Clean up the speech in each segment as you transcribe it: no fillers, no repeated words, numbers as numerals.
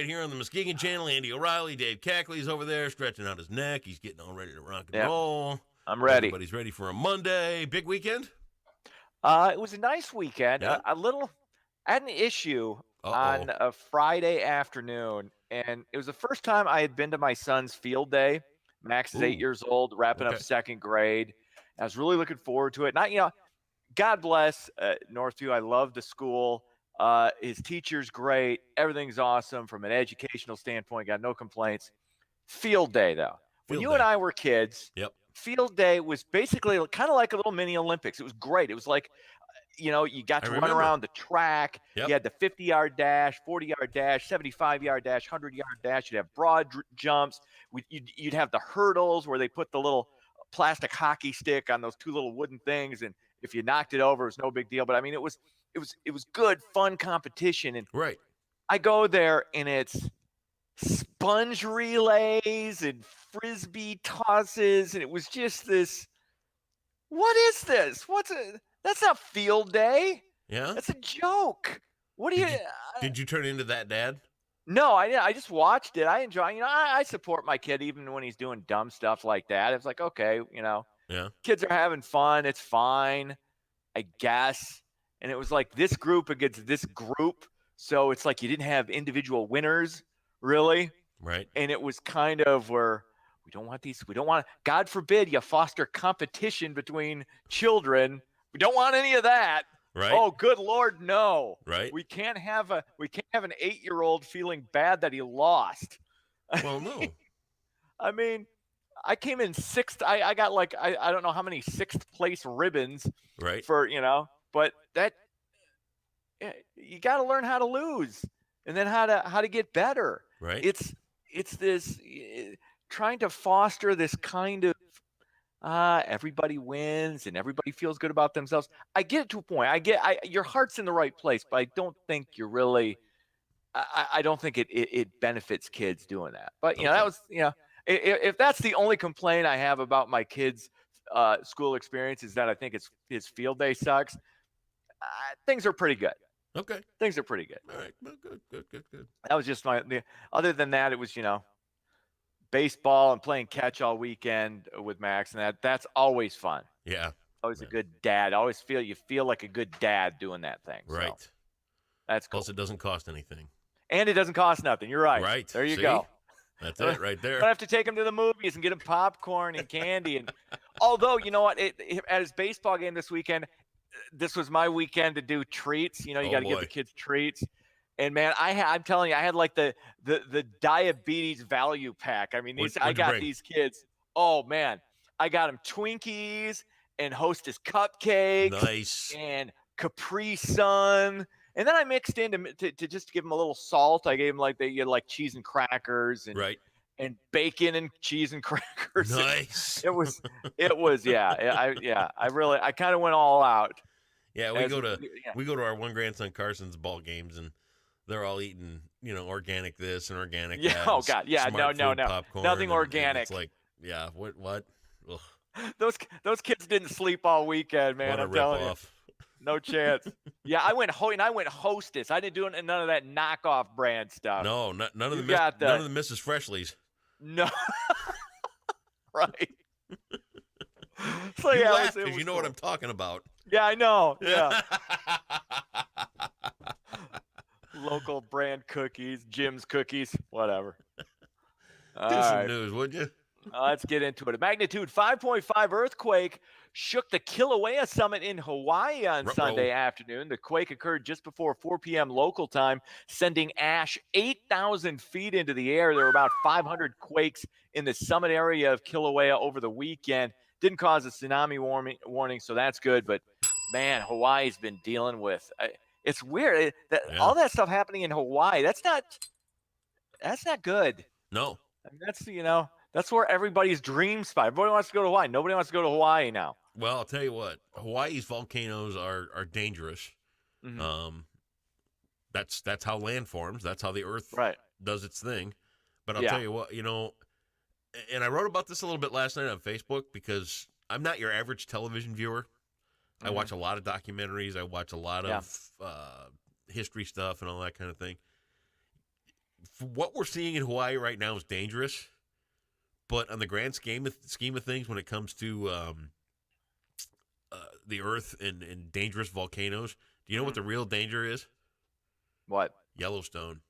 right here on the Muskegon Channel. Andy O'Reilly, Dave Cackley's over there stretching out his neck. He's getting all ready to rock and roll. I'm ready. Everybody's ready for a Monday. Big weekend? It was a nice weekend. Yeah? I had an issue on a Friday afternoon, and it was the first time I had been to my son's field day. Max is 8 years old, wrapping up second grade. I was really looking forward to it. And God bless Northview. I love the school. His teacher's great. Everything's awesome from an educational standpoint. Got no complaints. Field day, though. When you and I were kids, field day was basically kind of like a little mini Olympics. It was great. It was like, you got to run around the track. You had the 50-yard dash, 40-yard dash, 75-yard dash, 100-yard dash. You'd have broad jumps. You'd have the hurdles where they put the little plastic hockey stick on those two little wooden things, and if you knocked it over, it was no big deal. But I mean, it was good, fun competition. And I go there, and it's sponge relays and frisbee tosses, and it was just this. What is this? That's not field day. Yeah, that's a joke. What do you? Did you turn into that dad? No, I just watched it. I enjoy. I support my kid even when he's doing dumb stuff like that. It's like, okay, kids are having fun. It's fine, I guess. And it was like this group against this group, so it's like you didn't have individual winners, really. Right. And it was kind of where we don't want. God forbid you foster competition between children. We don't want any of that. Right. Oh, good Lord, no. Right. We can't have an 8-year-old feeling bad that he lost. Well, no. I mean, I came in sixth. I got like I don't know how many sixth place ribbons. Right. For but that you got to learn how to lose and then how to get better. Right. It's this trying to foster this kind of. Everybody wins and everybody feels good about themselves. I get it to a point. Your heart's in the right place, but I don't think you're really. I don't think it benefits kids doing that. But that was if that's the only complaint I have about my kids' school experience is that I think his field day sucks. Things are pretty good. Okay. Things are pretty good. All right. Well, good. That was just other than that, it was baseball and playing catch all weekend with Max, and that's always fun. Yeah. Always a good dad. Always feel like a good dad doing that thing. Right. So, that's cool. Plus, it doesn't cost anything. And it doesn't cost nothing. You're right. Right. There you go. That's it right there. I have to take him to the movies and get him popcorn and candy. And although, you know what, at his baseball game this weekend, this was my weekend to do treats. You got to give the kids treats. And man, I'm telling you, I had like the diabetes value pack. I mean, I got these kids. Oh man, I got them Twinkies and Hostess cupcakes, nice, and Capri Sun, and then I mixed in to just give them a little salt. I gave them like cheese and crackers and and bacon and cheese and crackers. Nice. It was I kind of went all out. Yeah, we go to our one grandson Carson's ball games, and they're all eating, organic this and organic that. Oh God, yeah, no, popcorn, nothing organic. It's like, yeah, what? Ugh. Those kids didn't sleep all weekend, man. I'm telling you, no chance. Yeah, I went Hostess. I didn't do none of that knockoff brand stuff. No, none of the Mrs. Freshly's. No, right. So you laugh because you know what I'm talking about. Yeah, I know. Yeah. Local brand cookies, Jim's cookies, whatever. Do some news, would you? Let's get into it. A magnitude 5.5 earthquake shook the Kilauea summit in Hawaii on Sunday afternoon. The quake occurred just before 4 p.m. local time, sending ash 8,000 feet into the air. There were about 500 quakes in the summit area of Kilauea over the weekend. Didn't cause a tsunami warning, so that's good. But, man, Hawaii's been dealing with it's weird that all that stuff happening in Hawaii. That's not good. No. I mean, that's where everybody's dream spot. Everybody wants to go to Hawaii. Nobody wants to go to Hawaii now. Well, I'll tell you what. Hawaii's volcanoes are dangerous. Mm-hmm. That's how land forms. That's how the earth does its thing. But I'll tell you what, and I wrote about this a little bit last night on Facebook because I'm not your average television viewer. I watch a lot of documentaries. I watch a lot of history stuff and all that kind of thing. what we're seeing in Hawaii right now is dangerous, but on the grand scheme of things, when it comes to the Earth and dangerous volcanoes, do you know what the real danger is? What? Yellowstone.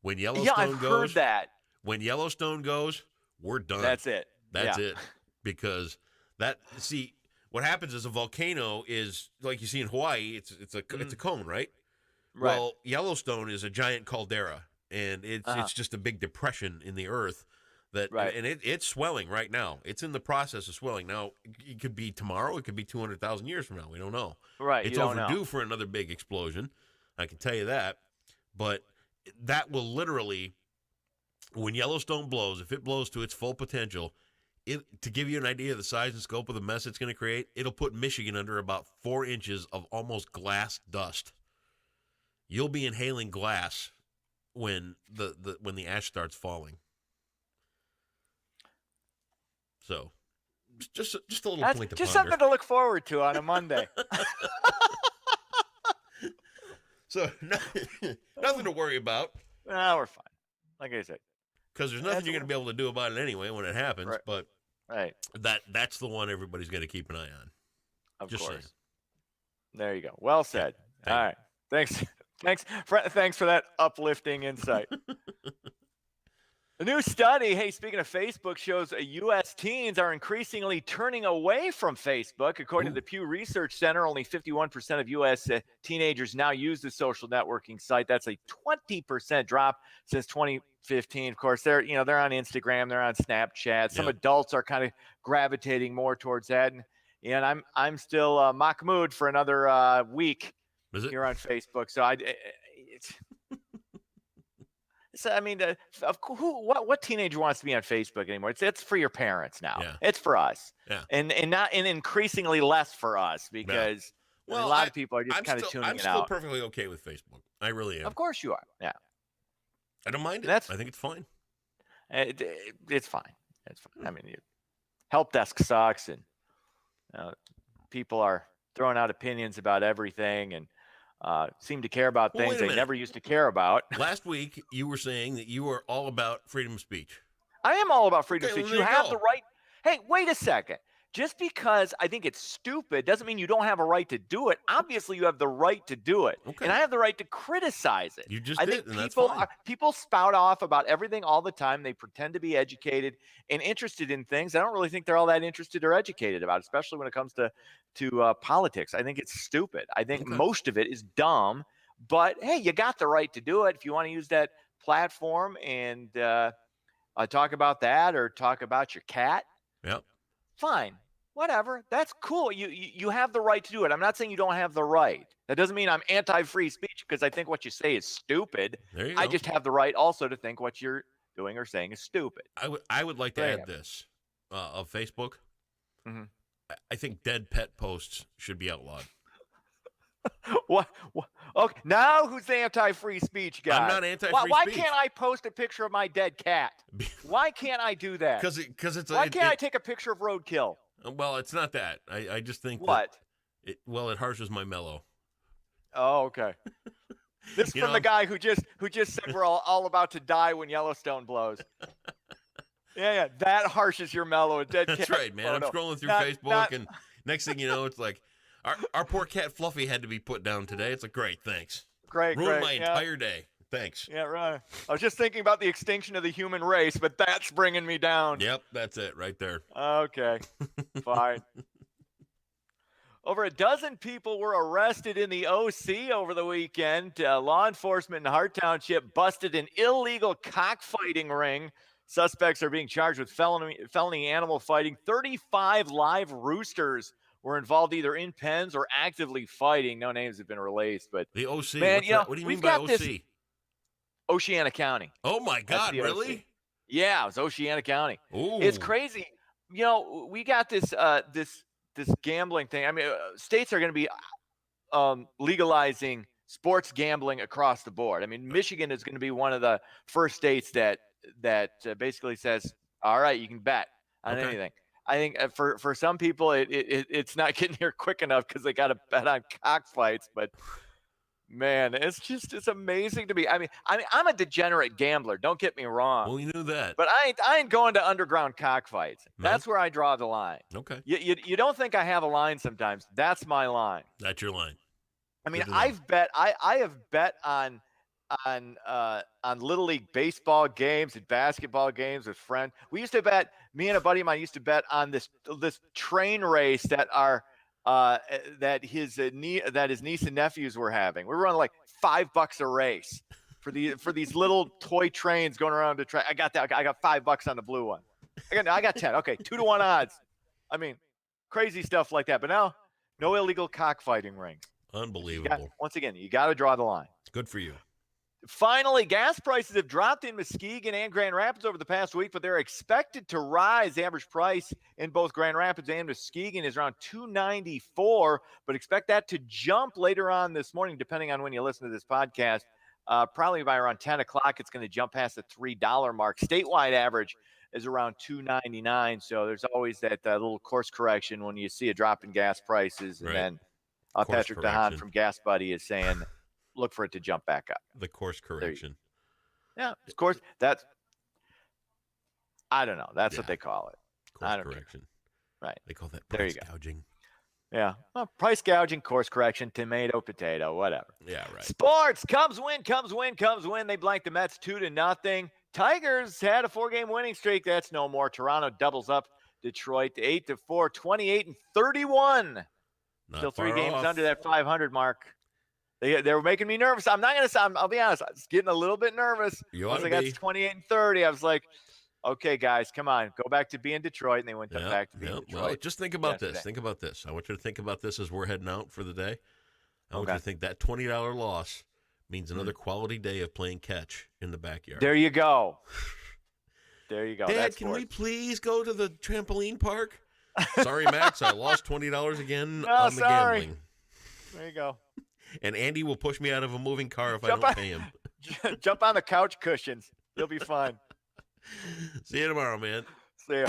When Yellowstone goes, heard that. When Yellowstone goes, we're done. That's it. That's it. Because what happens is a volcano is like you see in Hawaii. It's a cone, right? Right. Well, Yellowstone is a giant caldera, and it's just a big depression in the earth that, and it's swelling right now. It's in the process of swelling. Now, it could be tomorrow. It could be 200,000 years from now. We don't know. Right. It's overdue for another big explosion. I can tell you that. But that will literally, when Yellowstone blows, if it blows to its full potential, to give you an idea of the size and scope of the mess it's going to create, it'll put Michigan under about 4 inches of almost glass dust. You'll be inhaling glass when the ash starts falling. So, just a little point to ponder. Just something to look forward to on a Monday. So, nothing to worry about. No, we're fine. Like I said. Because there's nothing you're going to be able to do about it anyway when it happens. Right. But that's the one everybody's going to keep an eye on. Of just course. Saying. There you go. Well said. All right. Thanks for that uplifting insight. A new study, speaking of Facebook, shows U.S. teens are increasingly turning away from Facebook. According to the Pew Research Center, only 51% of U.S. Teenagers now use the social networking site. That's a 20% drop since 2015. Of course, they're on Instagram, they're on Snapchat. Some adults are kind of gravitating more towards that. And I'm still Mahmoud for another week here on Facebook. So what teenager wants to be on Facebook anymore? It's for your parents now. Yeah. It's for us. Yeah. And increasingly less for us because a lot of people are just kind of tuning it out. I'm still perfectly okay with Facebook. I really am. Of course you are. Yeah. I don't mind it. I think it's fine. It's fine. It's fine. I mean, help desk sucks, and people are throwing out opinions about everything, and seem to care about things they never used to care about. Last week, you were saying that you were all about freedom of speech. I am all about freedom of speech. You have the right. Hey, wait a second. Just because I think it's stupid doesn't mean you don't have a right to do it. Obviously, you have the right to do it. Okay. And I have the right to criticize it. You just I did, think and that's fine. People spout off about everything all the time. They pretend to be educated and interested in things I don't really think they're all that interested or educated about, especially when it comes to politics. I think it's stupid. I think most of it is dumb. But, hey, you got the right to do it. If you want to use that platform and talk about that or talk about your cat, fine. Whatever. That's cool. You have the right to do it. I'm not saying you don't have the right. That doesn't mean I'm anti-free speech because I think what you say is stupid. There you I go. just have the right also to think what you're doing or saying is stupid. I would like to add this of Facebook. Mm-hmm. I think dead pet posts should be outlawed. What? Okay. Now who's the anti-free speech guy? I'm not anti-free speech. Why can't I post a picture of my dead cat? Why can't I do that? Because it's. Why can't I take a picture of roadkill? Well, it's not that. I just think what? It harshes my mellow. Oh, okay. This from the guy who just said we're all about to die when Yellowstone blows. Yeah, that harshes your mellow. That's right, man. I'm scrolling through Facebook, and next thing you know, it's like our poor cat Fluffy had to be put down today. It's like, great, thanks. Ruined my entire day. Thanks. Yeah, right. I was just thinking about the extinction of the human race, but that's bringing me down. Yep, that's it right there. Okay, fine. Over a dozen people were arrested in the OC over the weekend. Law enforcement in Hart Township busted an illegal cockfighting ring. Suspects are being charged with felony animal fighting. 35 live roosters were involved either in pens or actively fighting. No names have been released, but the OC. Man, what do you mean by OC? Oceana County. Oh my God, really? OC. Yeah, it was Oceana County. Ooh. It's crazy. We got this gambling thing. I mean, states are going to be legalizing sports gambling across the board. I mean, Michigan is going to be one of the first states that basically says, all right, you can bet on anything. I think for some people, it's not getting here quick enough because they got to bet on cockfights. But Man, it's amazing to me. I mean, I'm a degenerate gambler. Don't get me wrong. Well, you knew that. But I ain't going to underground cockfights. No? That's where I draw the line. Okay. You don't think I have a line sometimes. That's my line. That's your line. I mean, I have bet on Little League baseball games and basketball games with friends. We used to bet. Me and a buddy of mine used to bet on this train race that his niece and nephews were having. We were on like $5 a race for these little toy trains going around the track. I got that. I got $5 on the blue one. I got 10. Okay, 2-1 odds. I mean, crazy stuff like that. But now, no illegal cockfighting rings. Unbelievable. Once again, you got to draw the line. Good for you. Finally, gas prices have dropped in Muskegon and Grand Rapids over the past week, but they're expected to rise. The average price in both Grand Rapids and Muskegon is around $2.94, but expect that to jump later on this morning, depending on when you listen to this podcast. Probably by around 10 o'clock, it's going to jump past the $3 mark. Statewide average is around $2.99, so there's always that little course correction when you see a drop in gas prices, and then Patrick DeHaan from Gas Buddy is saying, look for it to jump back up. The course correction. Yeah, of course. I don't know. That's what they call it. Course correction. Care. Right. They call that price gouging. Yeah. Well, price gouging, course correction, tomato, potato, whatever. Yeah, right. Sports. Cubs win. They blanked the Mets 2-0. Tigers had a 4-game winning streak. That's no more. Toronto doubles up Detroit 8-4, 28-31. Still 3 games under that 500 mark. They were making me nervous. I'm not going to say, I'll be honest, I was getting a little bit nervous. Once I got to 28-30, I was like, okay, guys, come on. Go back to being Detroit. And they went back to being Detroit. Well, just think about this. Think about this. I want you to think about this as we're heading out for the day. I want you to think that $20 loss means another quality day of playing catch in the backyard. There you go. There you go. Dad, can we please go to the trampoline park? Sorry, Max, I lost $20 again on the gambling. There you go. And Andy will push me out of a moving car if I don't pay him. Jump on the couch cushions. You'll be fine. See you tomorrow, man. See ya.